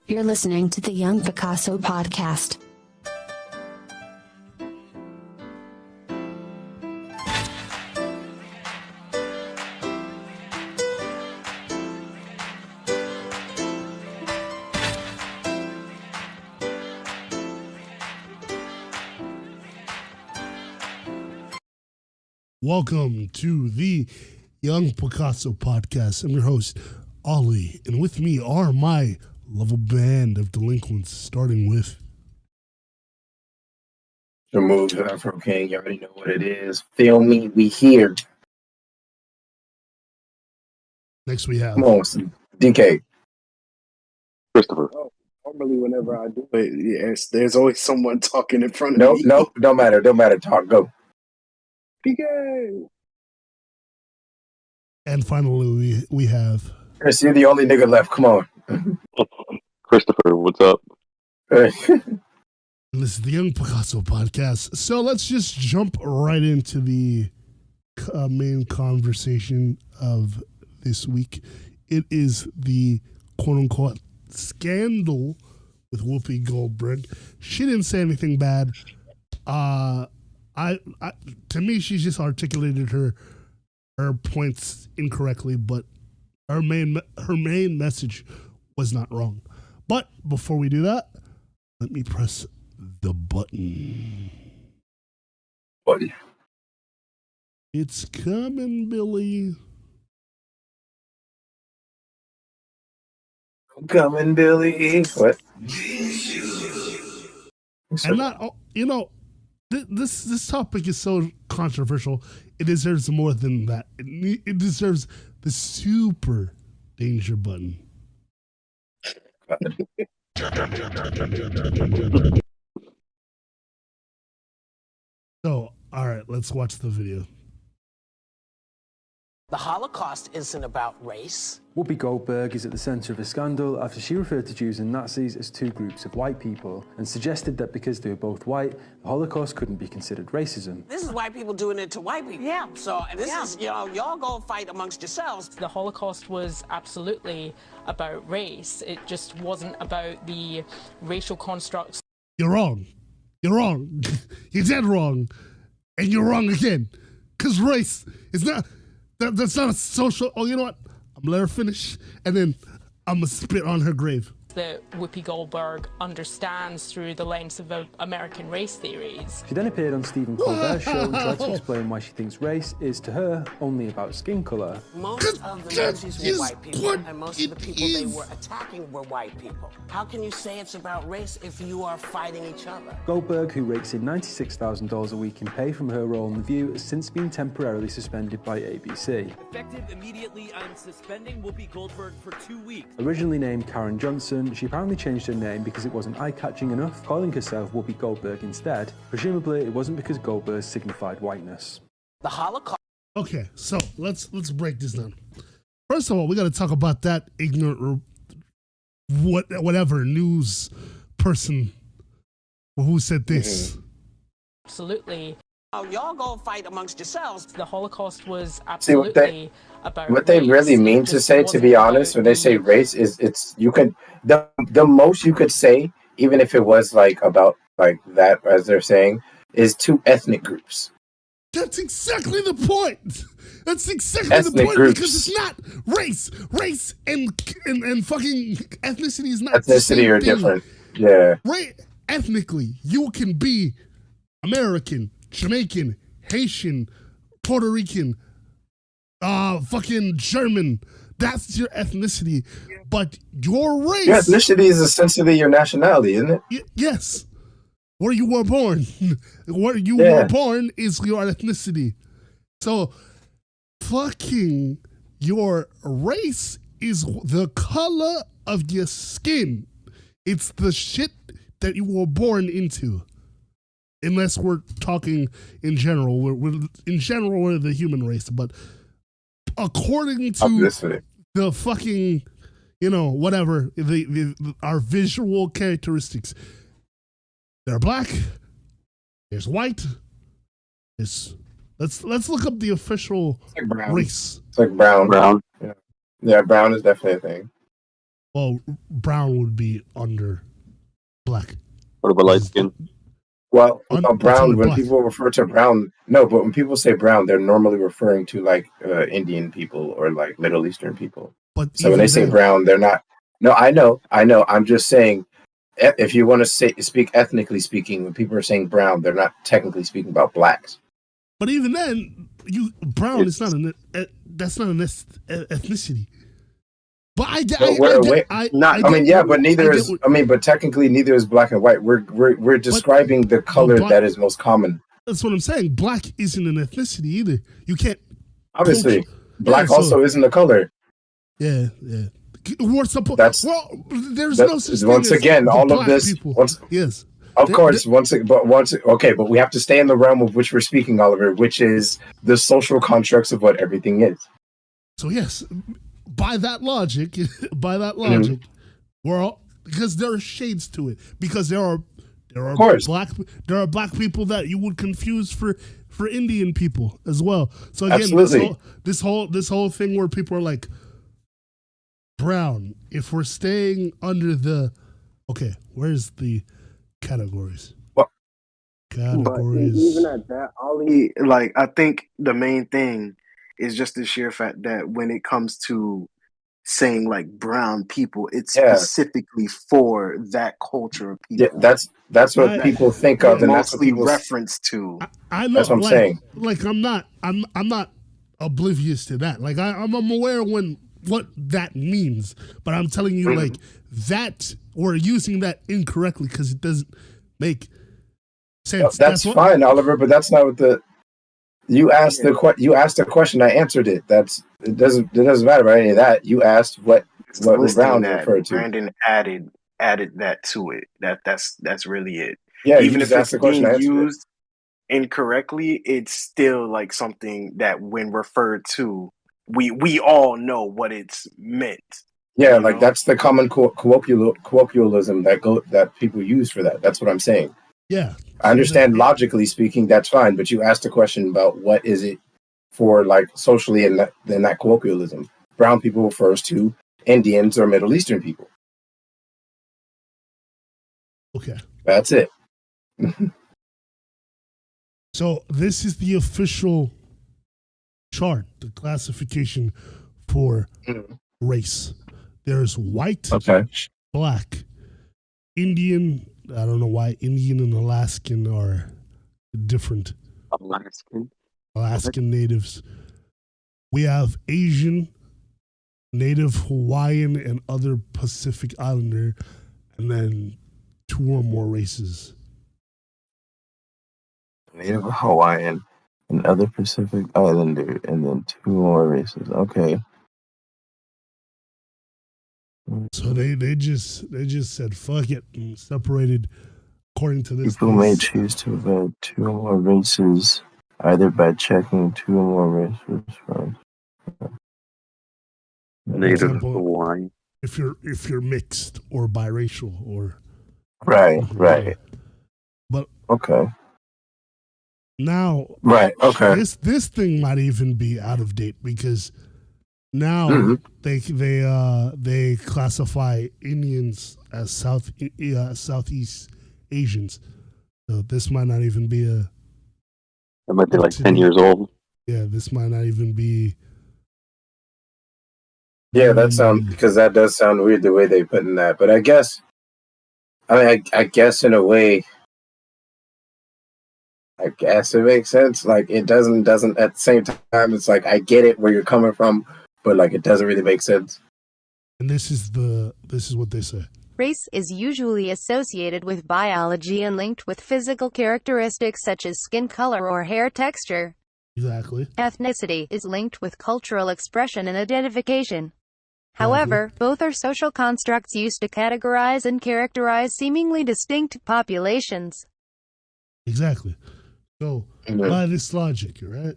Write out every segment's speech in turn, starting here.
You're listening to the Young Picasso podcast. Welcome to the Young Picasso podcast. I'm your host, Ollie, and with me are my lovable band of delinquents, starting with Remove Afro King. You already know what it is. Feel me, we here. next we have Come on, DK. Christopher. Normally, whenever I do it, yes, there's always someone talking in front of me. Nope, don't matter. Talk, go. PK. and finally we have Chris, you're the only nigga left. Come on. Christopher, what's up? and this is the Young Picasso podcast. So let's just jump right into the main conversation of this week. It is the quote-unquote scandal with Whoopi Goldberg. She didn't say anything bad. I to me, she's just articulated her points incorrectly, but her main message was not wrong. But before we do that, let me press the button. It's coming, Billy. Coming, Billy. What? And not, this topic is so controversial. It deserves more than that. It deserves the super danger button. So, all right, let's watch the video. The Holocaust isn't about race. Whoopi Goldberg is at the centre of a scandal after she referred to Jews and Nazis as two groups of white people and suggested that because they were both white, the Holocaust couldn't be considered racism. This is white people doing it to white people. Yeah. So this is, y'all go fight amongst yourselves. The Holocaust was absolutely about race. It just wasn't about the racial constructs. You're wrong. You're wrong. You're dead wrong. And you're wrong again. Because race is not... That's not a social... Oh, you know what? I'm going to let her finish, and then I'm going to spit on her grave. That Whoopi Goldberg understands through the lens of American race theories. She then appeared on Stephen Colbert's show and tried to explain why she thinks race is, to her, only about skin colour. Most of the Nazis were white people, and most of the people they were attacking were white people. How can you say it's about race if you are fighting each other? Goldberg, who rakes in $96,000 a week in pay from her role in The View, has since been temporarily suspended by ABC. Effective immediately, I'm suspending Whoopi Goldberg for 2 weeks. Originally named Karen Johnson, she apparently changed her name because it wasn't eye-catching enough, calling herself Whoopi Goldberg instead. Presumably, it wasn't because Goldberg signified whiteness. The Holocaust. Okay, so let's break this down. First of all, we got to talk about that ignorant or whatever news person who said this. Absolutely. Oh, y'all go fight amongst yourselves. The Holocaust was absolutely about What they race. really mean It to just say, to wasn't be honest, about when they say the- race, is it's you could the most you could say, even if it was like about like that as they're saying, is two ethnic groups. That's exactly the point. That's exactly Ethnic the point groups. because it's not race. Race and fucking ethnicity is not the Ethnicity same are thing. different. Yeah. Right? Ethnically, you can be American, Jamaican, Haitian, Puerto Rican, fucking German. That's your ethnicity. But your race... Your ethnicity is essentially your nationality, isn't it? Yes. Where you were born. Where you Yeah. were born is your ethnicity. So, fucking your race is the color of your skin. It's the shit that you were born into. Unless we're talking in general. We're the human race. But according to Ethnicity. the fucking, whatever, our visual characteristics, they're black, there's white, there's... Let's look up the official It's like brown. race. It's like brown. Brown. Yeah, brown is definitely a thing. Well, brown would be under black. What about light skin? Well, Under brown, when black. people refer to brown, no, but when people say brown, they're normally referring to like Indian people or like Middle Eastern people. But So when they say brown, they're not. No, I know. I'm just saying, if you want to speak ethnically speaking, when people are saying brown, they're not technically speaking about blacks. But even then, brown is not that's not an ethnicity. But but neither is. But technically, neither is black and white. We're describing the color that is most common. That's what I'm saying. Black isn't an ethnicity either. You can't. Obviously, black also isn't a color. Yeah. We're supposed. There's no such thing once again, all of this. Yes. Of course, but we have to stay in the realm of which we're speaking, Oliver, which is the social constructs of what everything is. So yes, by that logic, we're all, because there are shades to it. Because there are black people that you would confuse for Indian people as well. So again, absolutely. this whole thing where people are like brown. If we're staying under where's the categories? Categories. But even at that, Ollie, like, I think the main thing is just the sheer fact that when it comes to saying like brown people, it's specifically for that culture of people. Yeah, that's what people think of, and that's what people reference to. I know. That's what I'm saying. Like I'm not oblivious to that. Like I'm aware what that means, but I'm telling you, like, that we're using that incorrectly because it doesn't make sense. That's fine, Oliver, but that's not what you asked the question. I answered it. It doesn't matter about any of that. You asked what the brown referred to. Brandon added that to it. That's really it. Yeah, even if it's being used incorrectly, it's still like something that when referred to, we all know what it's meant. Yeah, like that's the common colloquialism that people use for that. That's what I'm saying. Yeah, I understand logically speaking, that's fine, but you asked a question about what is it for, like, socially in that colloquialism. Brown people refers to Indians or Middle Eastern people. Okay, that's it. So this is the official chart, the classification for race. There's white, black, Indian. I don't know why Indian and Alaskan are different. Alaskan natives. We have Asian, Native Hawaiian, and other Pacific Islander, and then 2 or more races. Native Hawaiian and other Pacific Islander, and then 2 more races. Okay. So they just said fuck it and separated according to this. People may choose to vote 2 or more races either by checking 2 or more races from Native Hawaiian. If you're mixed or biracial or right. But okay. Now this thing might even be out of date because now they classify Indians as Southeast Asians. So this might not even be That might be like 10 years old. Yeah, this might not even be. Yeah, because that does sound weird the way they put in that. But I guess in a way, I guess it makes sense. Like it doesn't at the same time. It's like I get it where you're coming from, but like it doesn't really make sense. And this is what they say. Race is usually associated with biology and linked with physical characteristics such as skin color or hair texture. Exactly. Ethnicity is linked with cultural expression and identification. However, both are social constructs used to categorize and characterize seemingly distinct populations. Exactly. So, by this logic, right?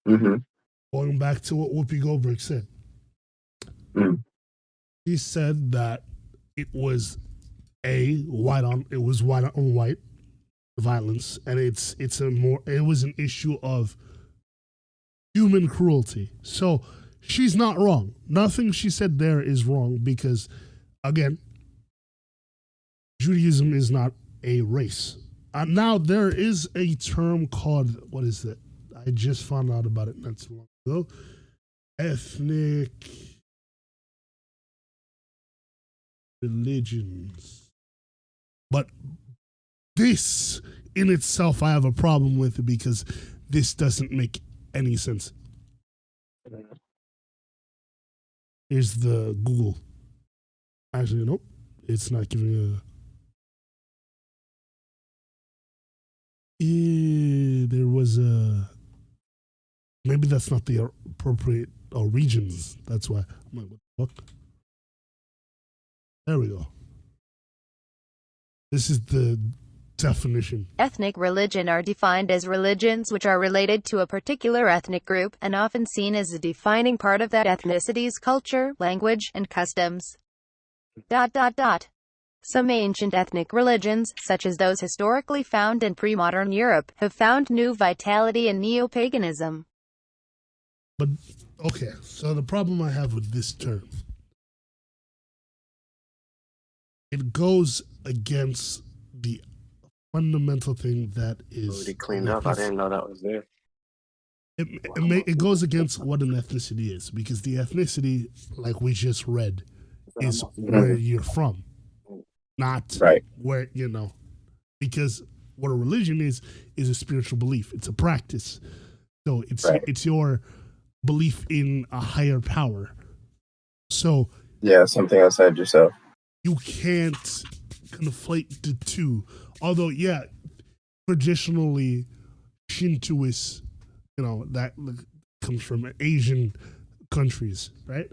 Going back to what Whoopi Goldberg said. He said that it was white on white violence, and it was an issue of human cruelty. So she's not wrong. Nothing she said there is wrong because, again, Judaism is not a race. Now, there is a term called, what is it? I just found out about it not too long ago. Ethnic religions. But this in itself, I have a problem with it because this doesn't make any sense. Here's the Google. Actually, nope. It's not giving there was a... Maybe that's not the appropriate regions. That's why. I'm like, what the fuck? There we go. This is the definition. Ethnic religion are defined as religions which are related to a particular ethnic group and often seen as a defining part of that ethnicity's culture, language, and customs. Some ancient ethnic religions, such as those historically found in pre-modern Europe, have found new vitality in neo-paganism. But, okay, so the problem I have with this term, it goes against the fundamental thing that is... Already cleaned up. I didn't know that was there. It goes against what an ethnicity is, because the ethnicity, like we just read, is where you're from, not where, you know, because what a religion is a spiritual belief. It's a practice. So it's your belief in a higher power. So yeah, something outside yourself. You can't conflate the two. Although, yeah, traditionally Shintoists, you know, that comes from Asian countries, right?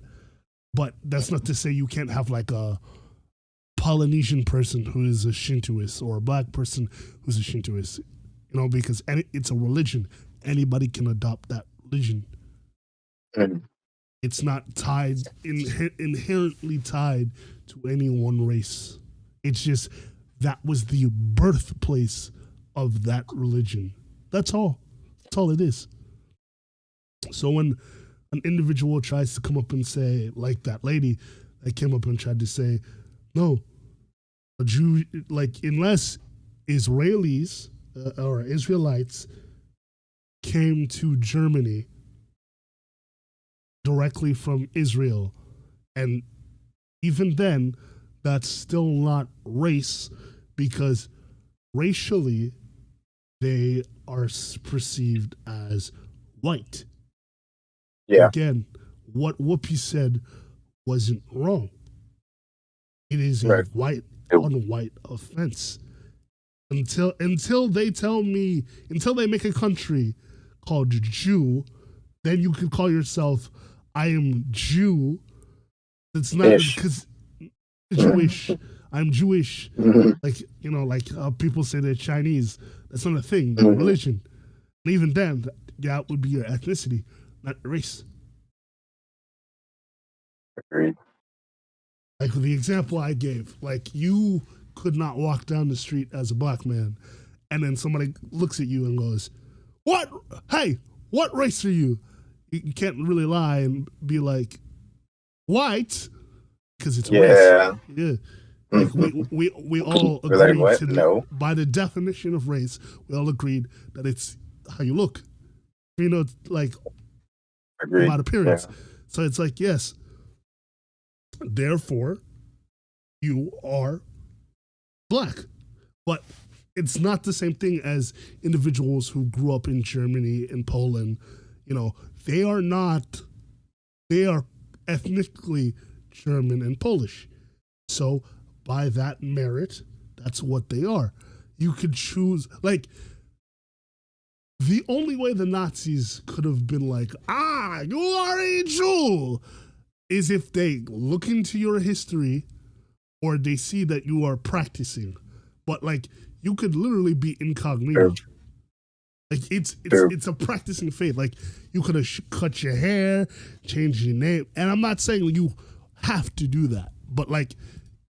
But that's not to say you can't have like a Polynesian person who is a Shintoist or a black person who's a Shintoist, you know, because it's a religion. Anybody can adopt that religion. It's not tied, inherently tied to any one race. It's just that was the birthplace of that religion. That's all. That's all it is. So when an individual tries to come up and say, like that lady that came up and tried to say, no, a Jew, like, unless Israelis or Israelites came to Germany directly from Israel, and even then, that's still not race, because racially, they are perceived as white. Yeah. Again, what Whoopi said wasn't wrong. It is a white on white offense. Until they tell me, until they make a country called Jew, then you can call yourself, I am Jew. It's not because Jewish. I'm Jewish. Like, you know, like people say they're Chinese. That's not a thing. They're religion. And even then, that would be your ethnicity, not race. Agreed. Like the example I gave, like you could not walk down the street as a black man, and then somebody looks at you and goes, "What? Hey, what race are you?" You can't really lie and be like, "White," because it's race. Yeah. Like we all agreed like, by the definition of race, we all agreed that it's how you look. You know, like about appearance. Yeah. So it's like, yes, therefore you are black. But it's not the same thing as individuals who grew up in Germany and Poland. You know, they are ethnically German and Polish. So by that merit, that's what they are. You could choose, like, the only way the Nazis could have been like, you are a Jew, is if they look into your history or they see that you are practicing. But, like, you could literally be incognito. Like, it's a practicing faith. Like, you could have cut your hair, changed your name. And I'm not saying you have to do that. But, like,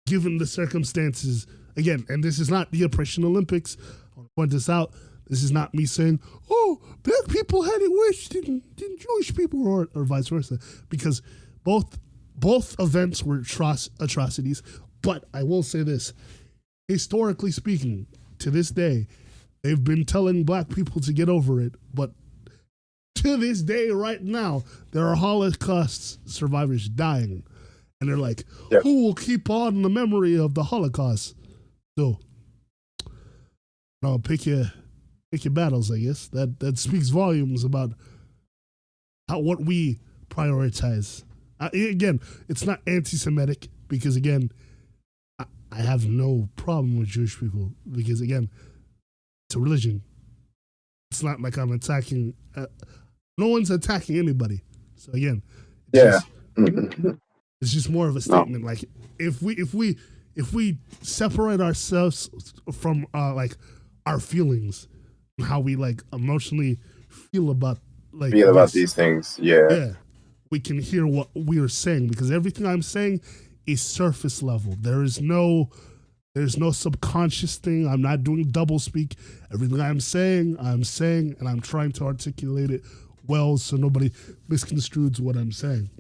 given the circumstances, again, and this is not the Oppression Olympics, I want to point this out, this is not me saying, oh, black people had it worse than Jewish people, or vice versa, because both events were atrocities. But I will say this, historically speaking, to this day, they've been telling black people to get over it, but to this day, right now, there are Holocaust survivors dying. And they're like, who will keep on the memory of the Holocaust? So, no, pick your battles, I guess. That speaks volumes about what we prioritize. Again, it's not anti-Semitic, because, again, I have no problem with Jewish people, because, again, it's a religion. It's not like I'm attacking... no one's attacking anybody. So, again, it's just more of a statement. Like, if we separate ourselves from like our feelings, how we like emotionally feel about these things, we can hear what we are saying, because everything I'm saying is surface level. There's no subconscious thing. I'm not doing double speak. Everything I'm saying, and I'm trying to articulate it well so nobody misconstrues what I'm saying.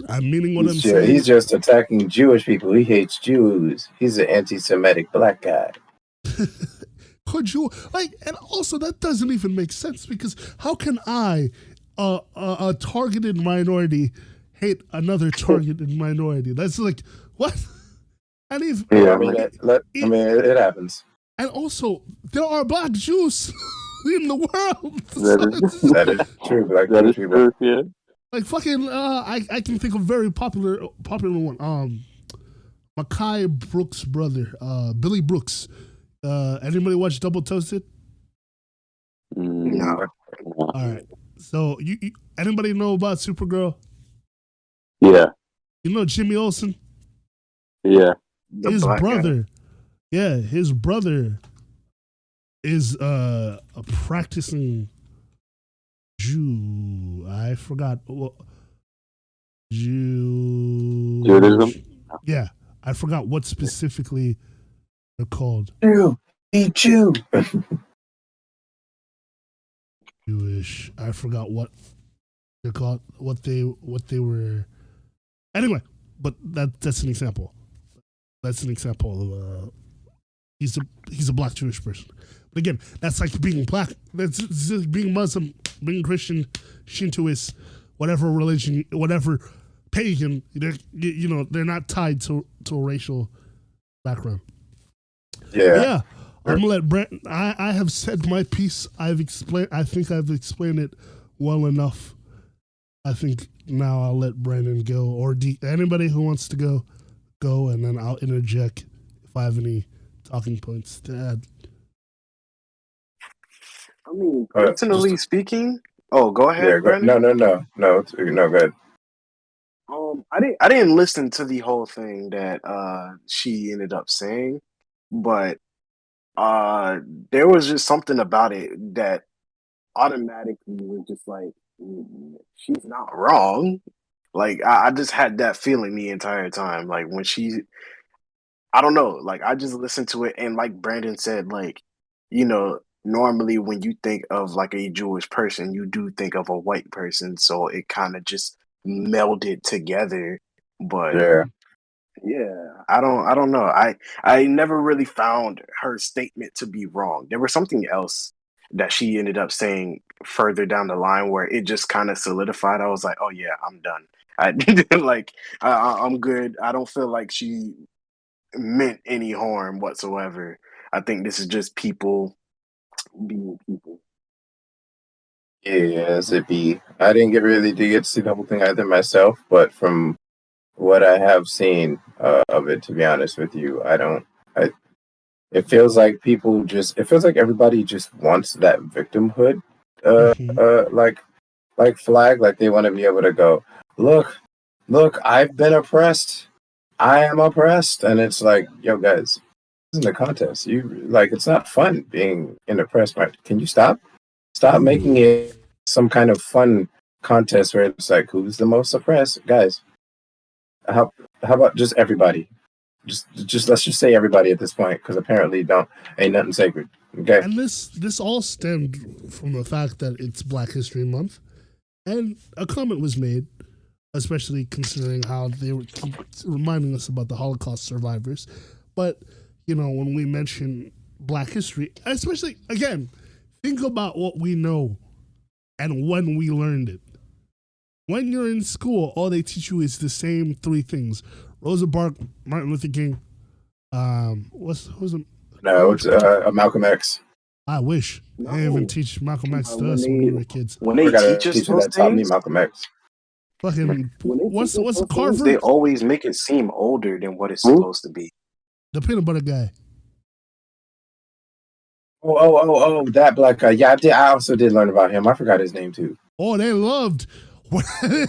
I'm meaning what I'm saying. He's just attacking Jewish people. He hates Jews. He's an anti-Semitic black guy. Could you and also that doesn't even make sense, because how can I, a targeted minority, hate another targeted minority? That's like what? And it happens. And also, there are black Jews in the world. That is true. Black Jewish people. Yeah. Like fucking, I can think of a very popular one. Mackay Brooks' brother, Billy Brooks. Anybody watch Double Toasted? No. All right. So you anybody know about Supergirl? Yeah. You know Jimmy Olsen? Yeah. His brother. Yeah, his brother is a practicing Jew. I forgot what Judaism? Yeah, I forgot what specifically they're called. Jew. Jewish. I forgot what they're called. What they were. Anyway, but that's an example. That's an example of he's a black Jewish person. But again, that's like being black. That's like being Muslim, being Christian, Shintoist, whatever religion, whatever pagan. They're not tied to a racial background. Yeah. I'm gonna let Brent. I have said my piece. I think I've explained it well enough. I think now I'll let Brandon go, or anybody who wants to go, and then I'll interject if I have any talking points to add. I mean, personally speaking. Oh, go ahead, Yeah, Brandon. No, go ahead. I didn't listen to the whole thing that she ended up saying, but there was just something about it that automatically was just like, she's not wrong. Like I just had that feeling the entire time. Like when I don't know, like I just listened to it, and like Brandon said, like, normally when you think of like a Jewish person, you do think of a white person, so it kind of just melded together. But yeah, I don't know. I never really found her statement to be wrong. There was something else that she ended up saying further down the line where it just kind of solidified. I was like, oh yeah, I'm done. I'm good. I don't feel like she meant any harm whatsoever. I think this is just people being people. Yes, it be. I didn't get to see the whole thing either myself, but from what I have seen of it, to be honest with you, it feels like it feels like everybody just wants that victimhood, like flag, like they want to be able to go, look, I've been oppressed, I am oppressed, and it's like, yo guys, this isn't a contest. It's not fun being in oppressed. Right? Can you stop making it some kind of fun contest where it's like, who's the most oppressed, guys? How about just everybody? Just let's just say everybody at this point, because apparently ain't nothing sacred. Okay. And this all stemmed from the fact that it's Black History Month, and a comment was made, especially considering how they would keep reminding us about the Holocaust survivors. But when we mention Black history, especially again, think about what we know and when we learned it. When you're in school, all they teach you is the same three things: Rosa Parks, Martin Luther King. No, it's Malcolm X. I wish they even teach Malcolm X to us when we were kids. When they teach us those things, Malcolm X. Fucking what's Carver? They always make it seem older than what it's supposed to be. The peanut butter guy. Oh, that black guy. Yeah, I also did learn about him. I forgot his name too. Oh, they loved when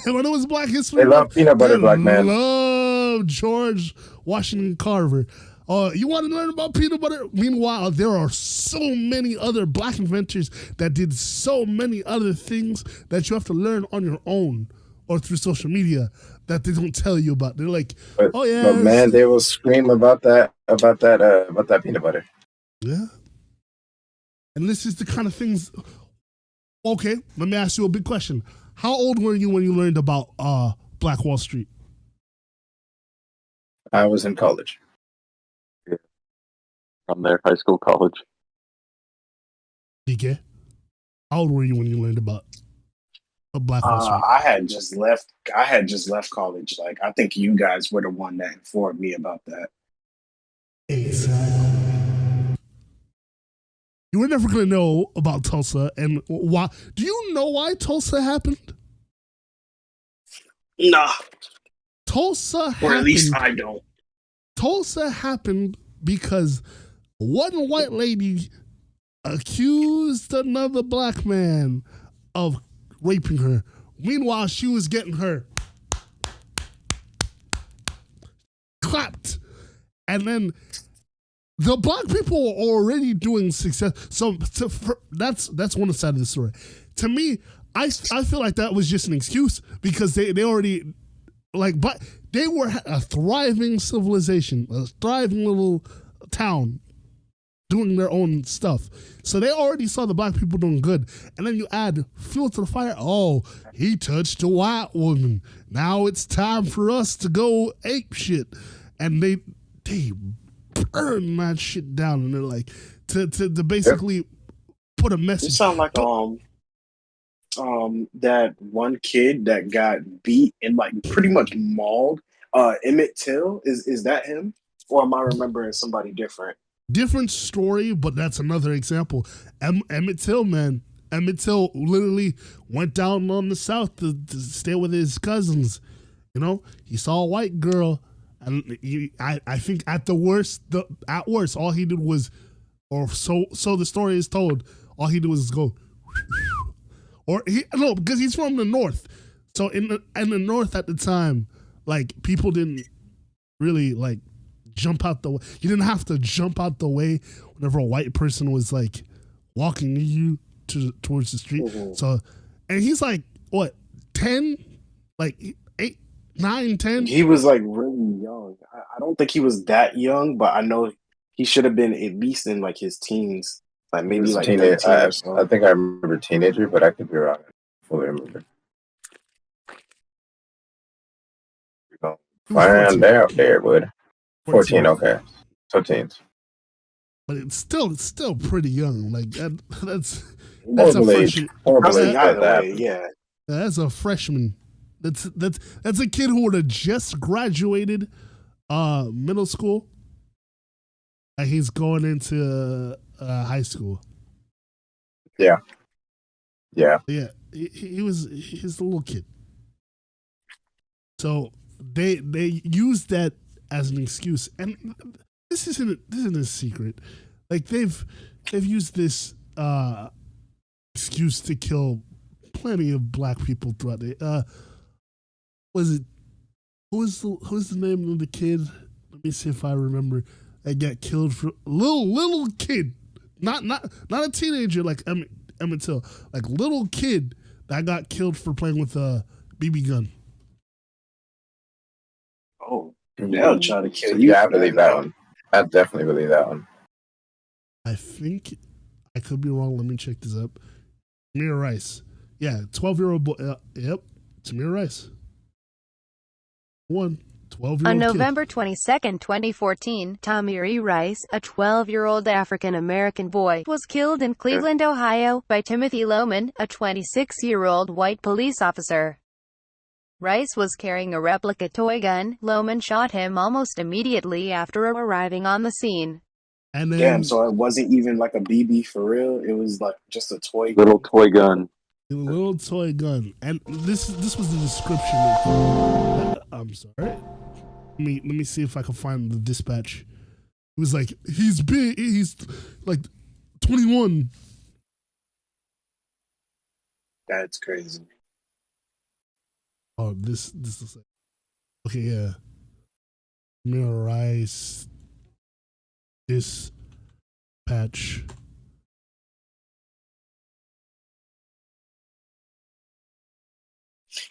it was Black History. They love peanut butter black man. Loved George Washington Carver. You want to learn about peanut butter? Meanwhile, there are so many other black inventors that did so many other things that you have to learn on your own or through social media that they don't tell you about. They're like, but man, they will scream about that peanut butter. Yeah. And this is the kind of things. Okay, let me ask you a big question. How old were you when you learned about Black Wall Street? I was in college. From there, high school, college. DK, how old were you when you learned about Black Wall Street? I had just left college. Like, I think you guys were the one that informed me about that. Exactly. You were never going to know about Tulsa and why. Do you know why Tulsa happened? Nah. Tulsa happened. Or at least I don't. Tulsa happened because one white lady accused another black man of raping her. Meanwhile, she was getting her clapped. And then the black people were already doing success. So that's one side of the story. To me, I feel like that was just an excuse because they already, but they were a thriving civilization, a thriving little town doing their own stuff. So they already saw the black people doing good. And then you add fuel to the fire. Oh, he touched a white woman. Now it's time for us to go ape shit. And they burn that shit down. And they're like, to basically put a message. You sound like that one kid that got beat and pretty much mauled. Emmett Till, is that him? Or am I remembering somebody different? Different story, but that's another example. Emmett Till, man. Emmett Till literally went down on the South to stay with his cousins. He saw a white girl, and I think at worst, all he did was, or so the story is told, all he did was go, because he's from the North. So in the North at the time, people didn't really jump out the way. You didn't have to jump out the way whenever a white person was walking you towards the street. Mm-hmm. So, and he's what, 10? 8, 9, 10? He was really young. I don't think he was that young, but I know he should have been at least in his teens. Maybe teenager. I think I remember teenager, but I could be wrong. I fully remember. Find out there, would. 14, okay. So teens. But it's still pretty young. That's a freshman. Yeah. That's a freshman. That's a kid who would have just graduated middle school. And he's going into high school. Yeah. Yeah. He's a little kid. So they used that as an excuse, and this isn't a secret. They've used this excuse to kill plenty of black people throughout the. Who's the name of the kid? Let me see if I remember. That got killed for little kid, not a teenager like Emmett Till, little kid that got killed for playing with a BB gun. Oh. They'll try to kill So you. yeah, I believe that one. I definitely believe that one. I think I could be wrong. Let me check this up. Tamir Rice. Yeah, 12-year-old boy. Yep, Tamir Rice. 12-year-old On kid. November 22, 2014, Tamir Rice, a 12-year-old African-American boy, was killed in Cleveland, Ohio, by Timothy Loman, a 26-year-old white police officer. Rice was carrying a replica toy gun. Loman shot him almost immediately after arriving on the scene. And then, damn, so it wasn't even like a BB for real. It was like just a toy Little toy gun. a little toy gun. And this was the description. I'm sorry. Let me see if I can find the dispatch. It was like, he's big. He's like 21. That's crazy. Oh, this is okay. Yeah, Tamir Rice dispatch.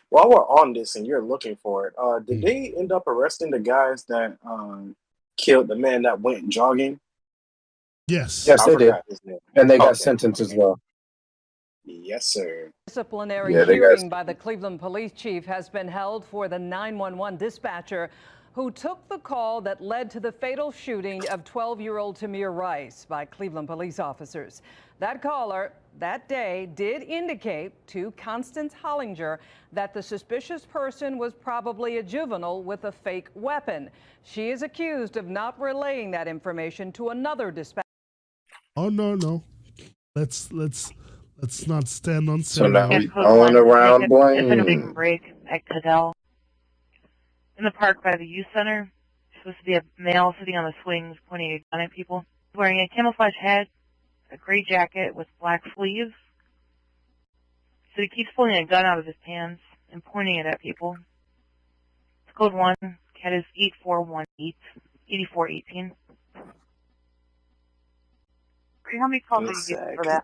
While we're on this and you're looking for it, did they end up arresting the guys that killed the man that went jogging? Yes. Yes, I they did. forgot his name. And they got Okay. sentenced as well. Yes, sir. Disciplinary Yeah, they hearing got- by the Cleveland police chief has been held for the 911 dispatcher who took the call that led to the fatal shooting of 12-year-old Tamir Rice by Cleveland police officers. That caller that day did indicate to Constance Hollinger that the suspicious person was probably a juvenile with a fake weapon. She is accused of not relaying that information to another dispatcher. Oh no. Let's not stand on So now ceremony. we on around It's been a big Blaine. break at Cadell. In the park by the youth center, supposed to be a male sitting on the swings pointing a gun at people. Wearing a camouflage hat, a gray jacket with black sleeves. So he keeps pulling a gun out of his pants and pointing it at people. It's code 1, cat is 8418, 8418. How many calls did you get for that?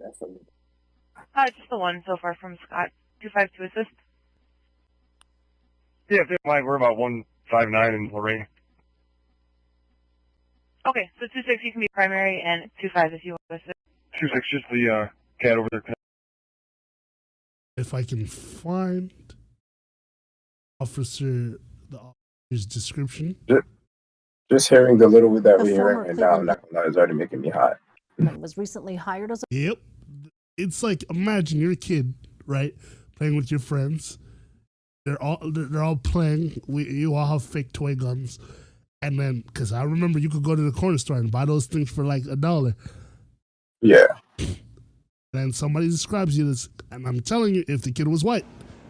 Just the one so far from Scott. 252 assist. Yeah, we're about 159 in Lorraine. Okay, so 26 you can be primary and 25 if you want to assist. 26, just the cat over there. If I can find the officer's description. Just hearing the little that we're hearing right now, I'm not gonna lie, it's already making me hot. Was recently hired as a Yep. It's like, imagine you're a kid, right? Playing with your friends. They're all playing. You all have fake toy guns. And then, because I remember you could go to the corner store and buy those things for like $1. Yeah. And then somebody describes you this, and I'm telling you, if the kid was white,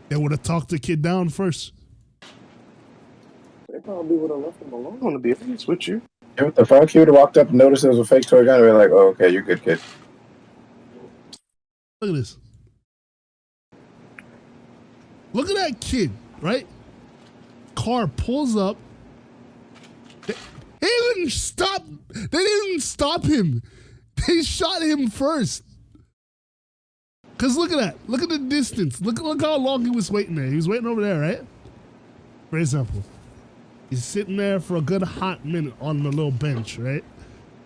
they would have talked the kid down first. They probably would have left him alone, to be honest with you. Yeah, what the fuck? He would have walked up and noticed it was a fake toy gun and be like, oh, okay, you're good, kid. Look at this. Look at that kid, right? Car pulls up. They didn't stop. They didn't stop him. They shot him first. Cause look at that. Look at the distance. Look how long he was waiting there. He was waiting over there, right? For example, he's sitting there for a good hot minute on the little bench, right?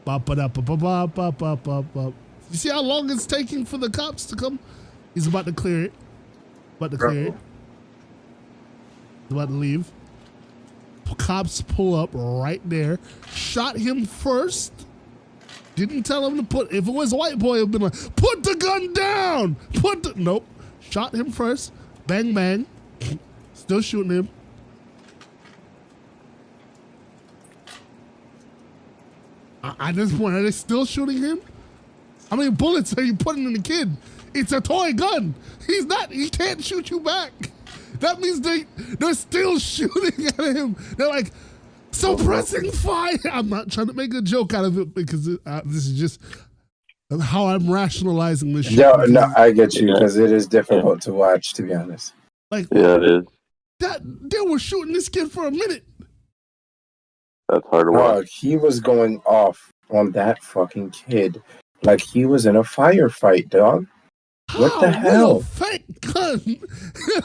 You see how long it's taking for the cops to come? He's about to clear it. He's about to leave. Cops pull up right there. Shot him first. Didn't tell him to put. If it was a white boy, it would have been like, put the gun down. Nope. Shot him first. Bang, bang. Still shooting him. At this point, are they still shooting him? How many bullets are you putting in the kid? It's a toy gun. He can't shoot you back. That means they're still shooting at him. They're like, suppressing fire. I'm not trying to make a joke out of it because this is just how I'm rationalizing this shit. No, I get you because it is difficult to watch, to be honest. Like, yeah, it is. They were shooting this kid for a minute. That's hard to watch. He was going off on that fucking kid like he was in a firefight, dog. What the hell? With a fake gun.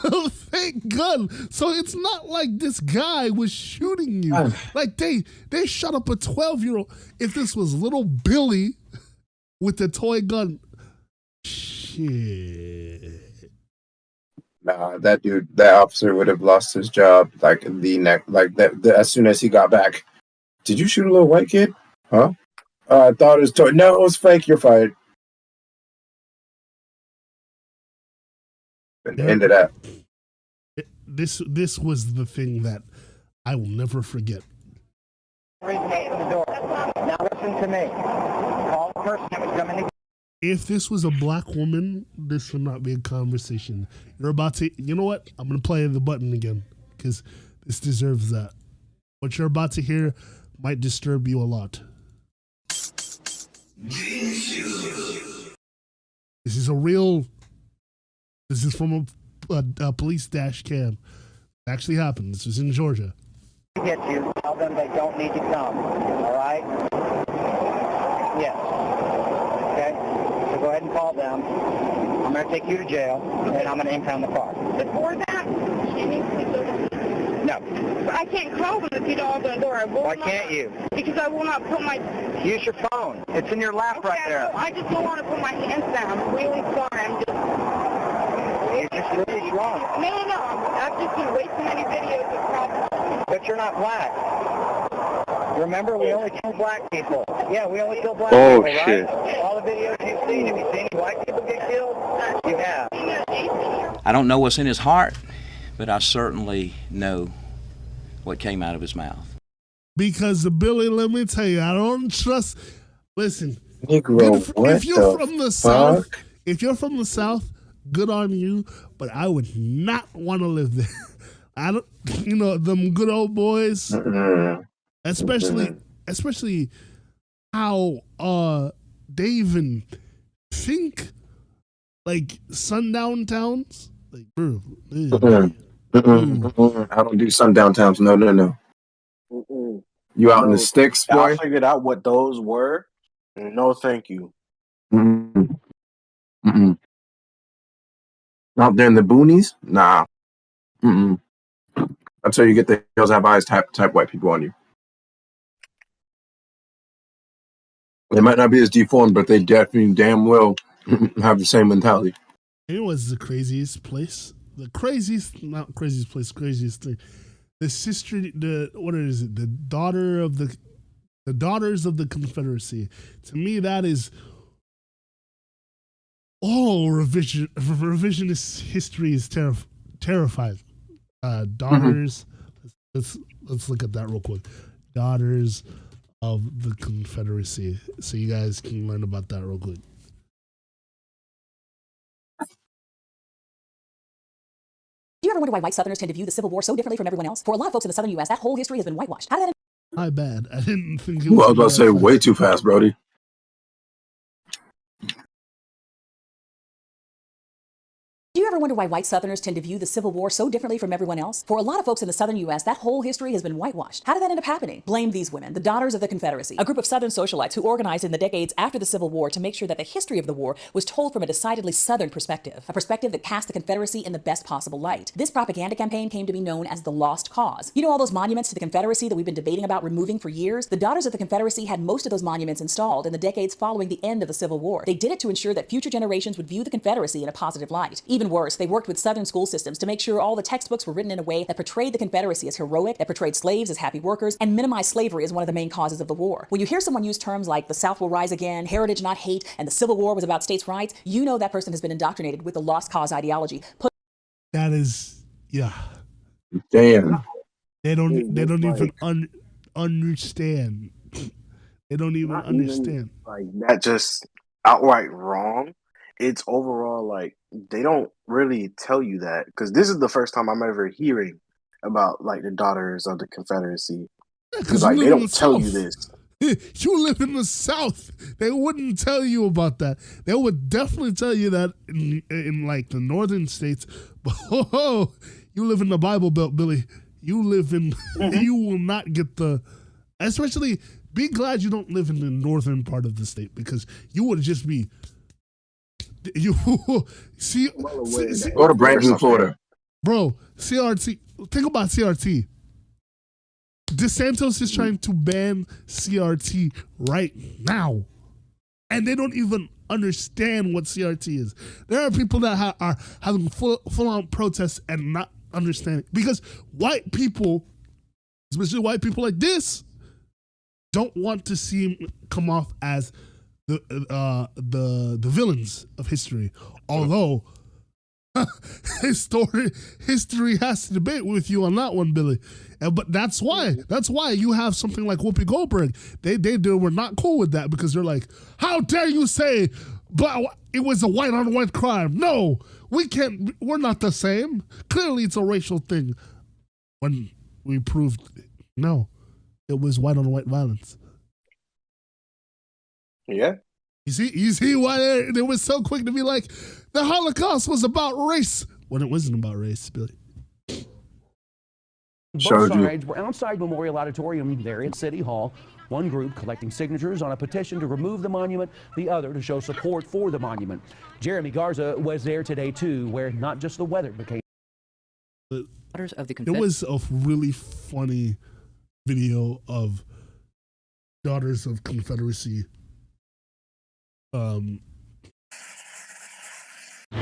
A fake gun. So it's not like this guy was shooting you. Like they shot up a 12-year-old. If this was little Billy with the toy gun, shit. Nah, that officer would have lost his job like the next, like that. As soon as he got back, did you shoot a little white kid? Huh? I thought it was toy. No, it was fake. You're fired. End of that. This was the thing that I will never forget. Now listen to me. Call the person that was coming to. If this was a black woman, this would not be a conversation. You're about to, you know what? I'm going to play the button again because this deserves that. What you're about to hear might disturb you a lot. This is from a police dash cam. It actually happened. This was in Georgia. Get you, tell them they don't need to come. All right? Yes. Okay? So go ahead and call them. I'm going to take you to jail, and I'm going to impound the car. Before that, she needs to go to... No. But I can't call them if you don't open the door. Why can't you? Because I will not put my... Use your phone. It's in your lap right there. I just don't want to put my hands down. I'm really sorry. I'm just... You're just really wrong. No. I've just been way too many videos of problems. But you're not black. Remember, we only kill black people. Yeah, we only kill black people, right? Shit. All the videos you've seen, have you seen any white people get killed? You have. I don't know what's in his heart, but I certainly know what came out of his mouth. Because Billy, let me tell you, I don't trust. Listen, Negro, if you're from the South, good on you. But I would not want to live there. I don't, them good old boys, especially how they even think like sundown towns. Like, bro, I don't do sundown towns. No. You out in the sticks, boy? I figured out what those were. No, thank you. Out there in the boonies? Nah. That's how you get the hills have eyes type white people on you. They might not be as deformed, but they definitely damn well have the same mentality. You know what's the craziest place? The craziest thing. The sister, the daughters of the Confederacy. To me, that is revisionist history is terrifying. Daughters. Let's look at that real quick. Daughters of the Confederacy. So you guys can learn about that real quick. Do you ever wonder why white Southerners tend to view the Civil War so differently from everyone else? For a lot of folks in the Southern U.S., that whole history has been whitewashed. How did that... My bad. I didn't think it was... Well, I was about to say way too fast, Brody. Do you ever wonder why white Southerners tend to view the Civil War so differently from everyone else? For a lot of folks in the Southern U.S., that whole history has been whitewashed. How did that end up happening? Blame these women, the Daughters of the Confederacy, a group of Southern socialites who organized in the decades after the Civil War to make sure that the history of the war was told from a decidedly Southern perspective, a perspective that cast the Confederacy in the best possible light. This propaganda campaign came to be known as the Lost Cause. You know all those monuments to the Confederacy that we've been debating about removing for years? The Daughters of the Confederacy had most of those monuments installed in the decades following the end of the Civil War. They did it to ensure that future generations would view the Confederacy in a positive light. Even worse, they worked with Southern school systems to make sure all the textbooks were written in a way that portrayed the Confederacy as heroic, that portrayed slaves as happy workers, and minimized slavery as one of the main causes of the war. When you hear someone use terms like the South will rise again, heritage not hate, and the Civil War was about states' rights, you know that person has been indoctrinated with the lost cause ideology. That is, yeah. Damn. They don't even understand. They don't even understand. Like that, just outright wrong. It's overall like they don't really tell you that, because this is the first time I'm ever hearing about like the Daughters of the Confederacy. Because like they don't tell you this. You live in the South. They wouldn't tell you about that. They would definitely tell you that in like the northern states. But you live in the Bible Belt, Billy. You live in. You will not get the. Especially, be glad you don't live in the northern part of the state, because you would just be You see, Go to Brandon, Florida. Bro, CRT. Think about CRT. DeSantis is trying to ban CRT right now. And they don't even understand what CRT is. There are people that are having full-on protests and not understanding. Because white people, especially white people like this, don't want to see him come off as the villains of history. Although history has to debate with you on that one, Billy. But that's why you have something like Whoopi Goldberg. They were not cool with that because they're like, how dare you say it was a white on white crime? No, we're not the same. Clearly it's a racial thing. When we proved no, it was white on white violence. Yeah. You see why they were so quick to be like, the Holocaust was about race when it wasn't about race, Billy. Both sides were outside Memorial Auditorium there at City Hall. One group collecting signatures on a petition to remove the monument, the other to show support for the monument. Jeremy Garza was there today too, where not just the weather became. It was a really funny video of Daughters of Confederacy.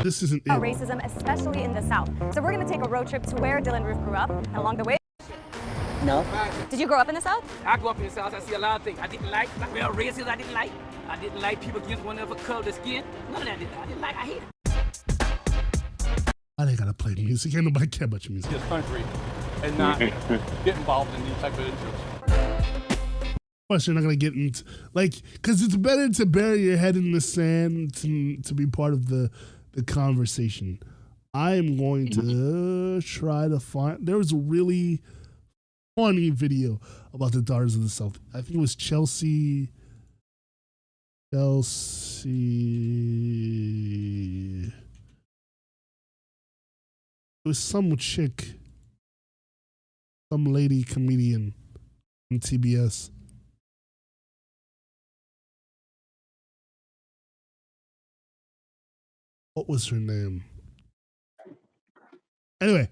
This isn't it. Racism, especially in the South. So we're going to take a road trip to where Dylan Roof grew up, and along the way. No. Did you grow up in the South? I grew up in the South. I see a lot of things I didn't like. Well, racism I didn't like. I didn't like people against one of a color of the skin. None of that I didn't like. I hate it. Why they gotta play music? Ain't nobody care about your music. This country and not get involved in these type of interests. Plus, you're not gonna get into because it's better to bury your head in the sand to be part of the conversation. I am going to try to find. There was a really funny video about the Daughters of the South. I think it was Chelsea. It was some chick, some lady comedian on TBS. What was her name? Anyway,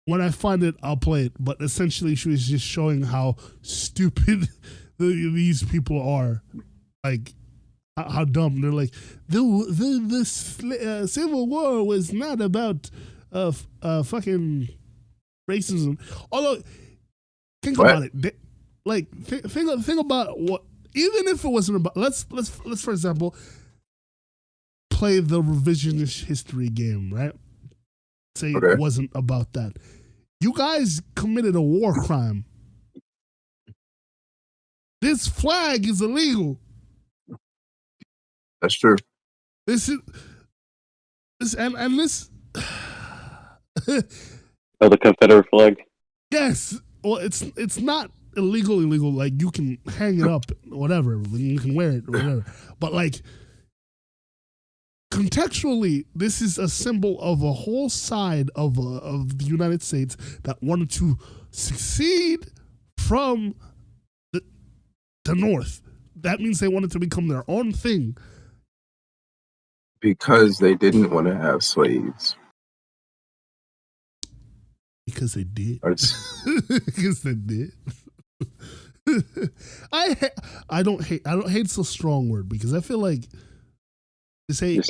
when I find it, I'll play it. But essentially, she was just showing how stupid these people are. Like, how dumb. They're like, the Civil War was not about fucking racism. Although, think about it. Think about what. Even if it wasn't about. Let's for example, play the revisionist history game, right? Say it wasn't about that. You guys committed a war crime. This flag is illegal. That's true. This is this. Oh, the Confederate flag. Yes. Well, it's not illegal. Like you can hang it up, whatever. You can wear it, or whatever. But like contextually, this is a symbol of a whole side of the United States that wanted to succeed from the North. That means they wanted to become their own thing. Because they didn't want to have slaves. Because they did. Because they did. I don't hate. It's a strong word because I feel like hate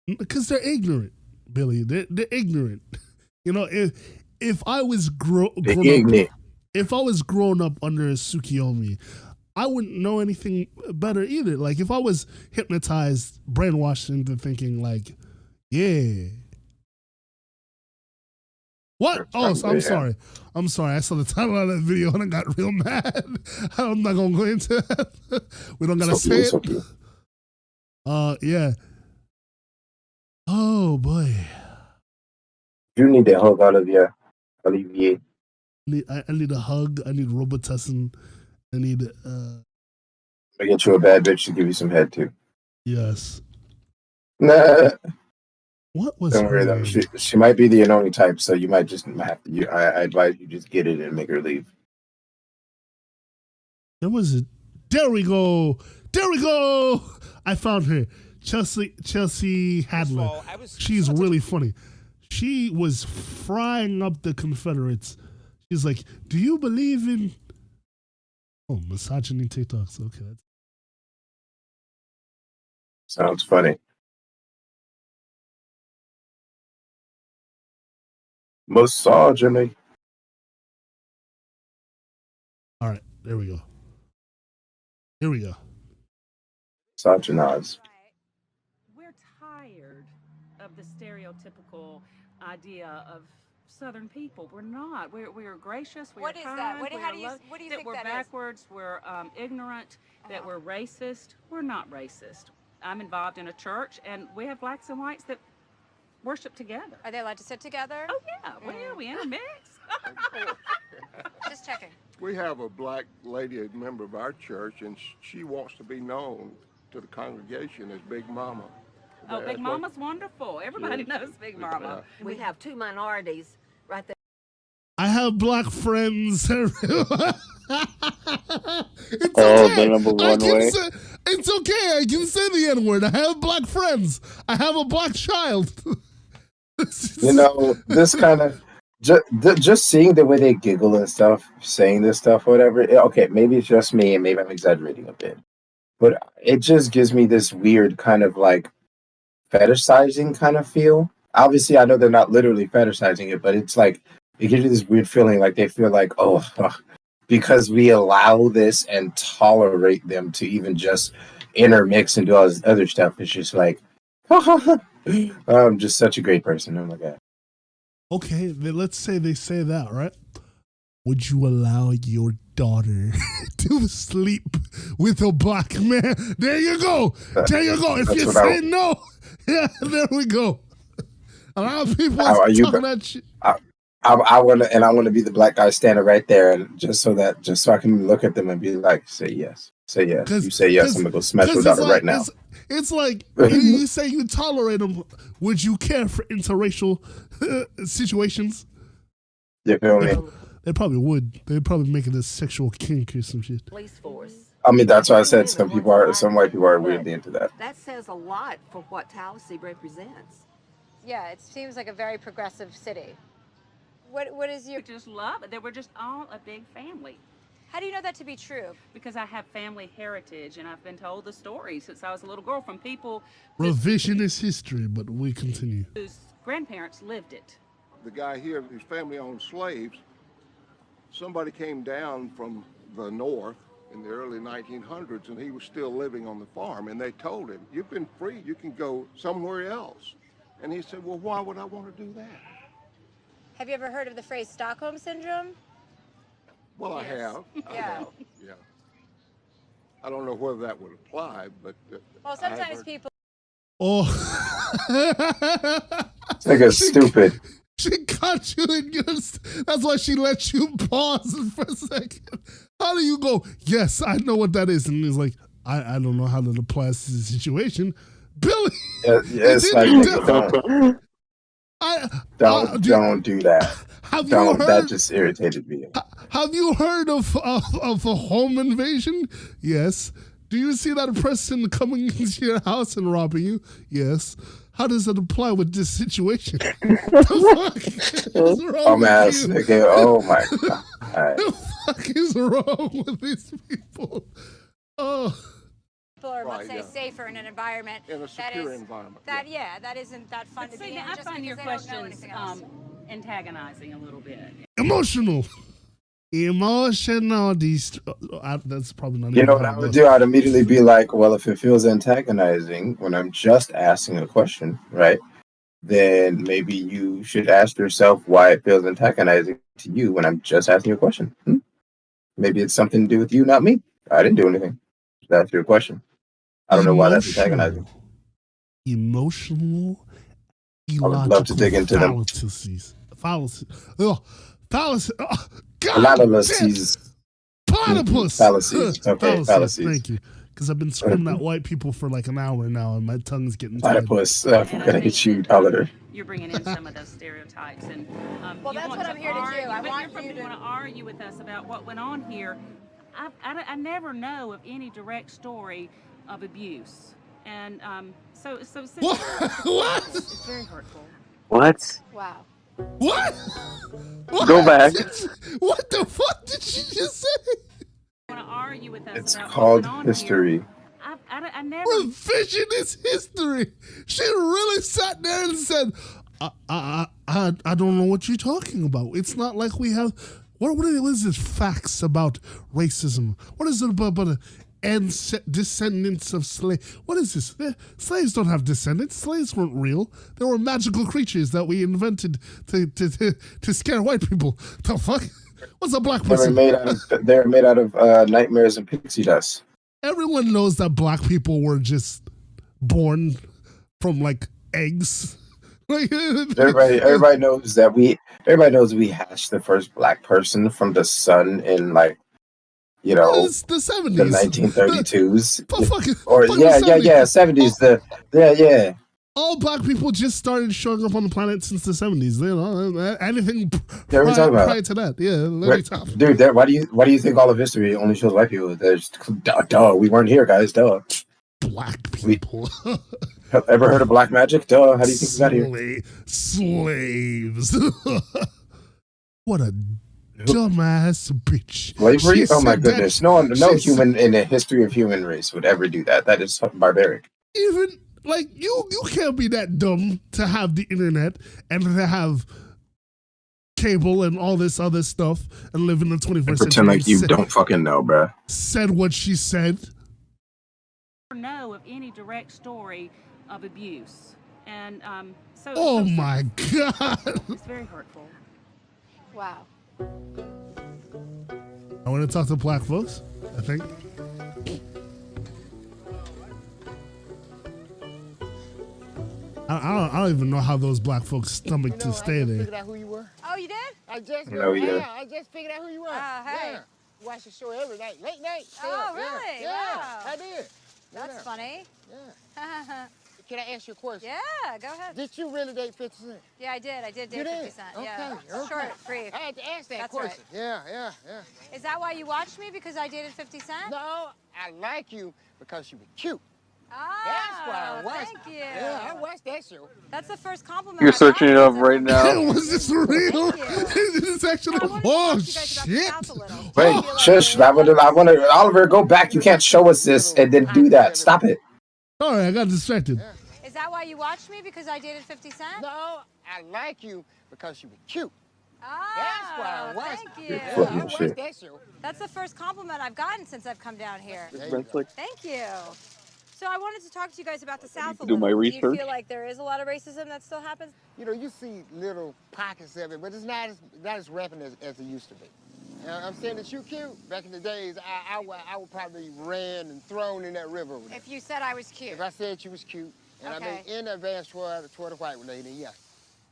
because they're ignorant, Billy. They're ignorant. You know, if I was grown up under Tsukiyomi, I wouldn't know anything better either. Like if I was hypnotized, brainwashed into thinking like, yeah. What? Oh, I'm sorry. I saw the title of that video and I got real mad. I'm not gonna go into that. We don't gotta say it. Yeah. Oh boy. You need a hug out of you, Olivier. I need a hug. I need Robitussin. I need I get you a bad bitch to give you some head too. Yes. Nah. What was? Don't worry though. She might be the annoying type, so you might just have to. I advise you just get it and make her leave. There was a. There we go. I found her. Chelsea Hadler. She's really funny. She was frying up the Confederates. She's like, "Do you believe in?" Oh, misogyny TikToks. Okay. Sounds funny. Misogyny. All right, there we go. Here we go. Misogynize. We're tired of the stereotypical idea of Southern people. We're not. We're gracious. We're What is kind, that? What do you that think we're that is? backwards. We're ignorant. That we're racist. We're not racist. I'm involved in a church, and we have blacks and whites that worship together. Are they allowed to sit together? Oh yeah. Well, we intermix. Just checking. We have a black lady, a member of our church, and she wants to be known to the congregation as Big Mama. Oh, Big Mama's wonderful. Everybody knows Big Mama. We have two minorities right there. I have black friends. It's the number one way. It's okay. I can say the N-word. I have black friends. I have a black child. You know, this kind of just seeing the way they giggle and stuff, saying this stuff, whatever. Okay, maybe it's just me, and maybe I'm exaggerating a bit, but it just gives me this weird kind of like fetishizing kind of feel. Obviously, I know they're not literally fetishizing it, but it's like it gives you this weird feeling, like they feel like, oh, because we allow this and tolerate them to even just intermix and do all this other stuff. It's just like, I'm just such a great person. Oh my God. Okay, then let's say they say that, right? Would you allow your daughter to sleep with a black man? There you go. There you go. If you say no, yeah, there we go. A lot of people talking that shit. I want to be the black guy standing right there, and just so I can look at them and be like, say yes. You say yes, I'm gonna go smash your daughter right now. It's like you say you tolerate them. Would you care for interracial situations? You feel me? They probably would. They'd probably make it a sexual kink or some shit. Police force. I mean, that's why I said some white people are weirdly into that. That says a lot for what Tallahassee represents. Yeah, it seems like a very progressive city. What is your... We just love it. That we're just all a big family. How do you know that to be true? Because I have family heritage, and I've been told the story since I was a little girl from people... Revisionist history, but we continue. Whose grandparents lived it. The guy here, his family owned slaves. Somebody came down from the north in the early 1900s, and he was still living on the farm, and they told him, you've been free, you can go somewhere else. And he said, well, why would I want to do that? Have you ever heard of the phrase Stockholm Syndrome? Well, I have. Yeah. Yeah. I don't know whether that would apply, but... well, sometimes people... Oh. It's like a stupid. She caught you in your... That's why she let you pause for a second. How do you go, yes, I know what that is. And he's like, I don't know how that applies to the situation. Billy! Yes, don't do that. That just irritated me. Have you heard of a home invasion? Yes. Do you see that person coming into your house and robbing you? Yes. How does that apply with this situation? The fuck is wrong with you? Okay, oh my God. The fuck is wrong with these people? Oh. People are, let's say, safer in an environment in a secure environment. That isn't that fun to be in. I find your questions antagonizing a little bit. Emotional. That's probably not. You know what I would do? I'd immediately be like, well, if it feels antagonizing when I'm just asking a question, right? Then maybe you should ask yourself why it feels antagonizing to you when I'm just asking you a question. Maybe it's something to do with you, not me. I didn't do anything. That's your question. I don't know why that's antagonizing. Emotional, I would love to dig into them. Fallacies. Oh, fallacy. Oh, God. Fallacies. Platypus. Fallacies. Okay, fallacies. Thank you. Because I've been screaming at white people for like an hour now, and my tongue's getting tired. Platypus. I'm gonna hit you, Tyler. You're bringing in some of those stereotypes, and well, that's what I'm here to do. I want you to argue with us about what went on here. I never know of any direct story of abuse. And so What? It's very hurtful. What? Wow. What? Go back. What the fuck did she just say? Want to argue with us It's about called what went on history. Here. I never. Revision is history. She really sat there and said, I don't know what you're talking about. It's not like we have. What is this facts about racism? What is it about descendants of slaves? What is this? Slaves don't have descendants. Slaves weren't real. They were magical creatures that we invented to scare white people. The fuck? What's a black person? They're made out of nightmares and pixie dust. Everyone knows that black people were just born from like eggs. Everybody knows that we hatched the first black person from the sun in like, you know, it's the 70s, the 1932s, or 70s. Yeah. All black people just started showing up on the planet since the 70s. You know, anything prior to that. Yeah, let me talk. Dude, why do you think all of history only shows white people? There's duh. We weren't here, guys. Duh. Black people. Ever heard of black magic? Duh. How do you think we got here? Slaves. What a dumbass bitch. Slavery? Oh my goodness. No human in the history of human race would ever do that. That is barbaric. Even like you can't be that dumb to have the internet and to have cable and all this other stuff and live in the 21st century. Pretend like you don't fucking know, bruh. Said what she said. Know of any direct story of abuse, and so. Oh my God! It's very hurtful. Wow. I want to talk to black folks. I think. I don't even know how those black folks stomach to stay there. Figured out who you were. Oh, you did? I just I just figured out who you were. Hey. Yeah. Watch the show every night, late night. Oh, really? Yeah. Wow. I did. That's funny. Yeah. Can I ask you a question? Yeah, go ahead. Did you really date 50 Cent? Yeah, I did. I did date 50 Cent. Yeah. Okay. Short, brief. I had to ask that That's question. Right. Yeah. Is that why you watched me? Because I dated 50 Cent? No, I like you because you were cute. Oh, that's why I watched. Thank you. Yeah, I watched that show. That's the first compliment. You're searching it up right now. Was this real? It's actually. Oh shit! Wait, shush! I want to Oliver, go back. You can't show us this and then do that. Stop it. Sorry, I got distracted. Is that why you watched me? Because I dated 50 Cent? No, I like you because you were cute. Oh, that's why I watched. Thank you. Yeah, I watched that show. That's the first compliment I've gotten since I've come down here. Thank you. So I wanted to talk to you guys about the South a little. Do my research. Do you feel like there is a lot of racism that still happens? You know, you see little pockets of it, but it's not as rampant as it used to be. I'm saying that you cute. Back in the days, I would probably ran and thrown in that river over there. If you said I was cute. If I said you was cute, and I mean in advance toward the white lady, yes.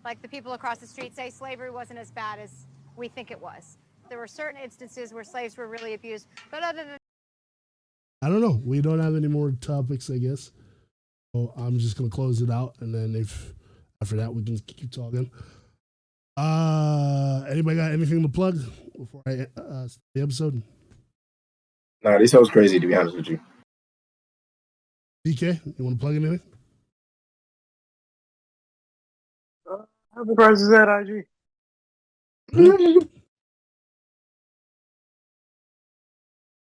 Like the people across the street say slavery wasn't as bad as we think it was. There were certain instances where slaves were really abused, but other than I don't know. We don't have any more topics, I guess. So I'm just gonna close it out, and then if after that we can keep talking. Anybody got anything to plug before I start the episode? Nah, this was crazy, to be honest with you. DK, you want to plug anything? How the price is that, IG?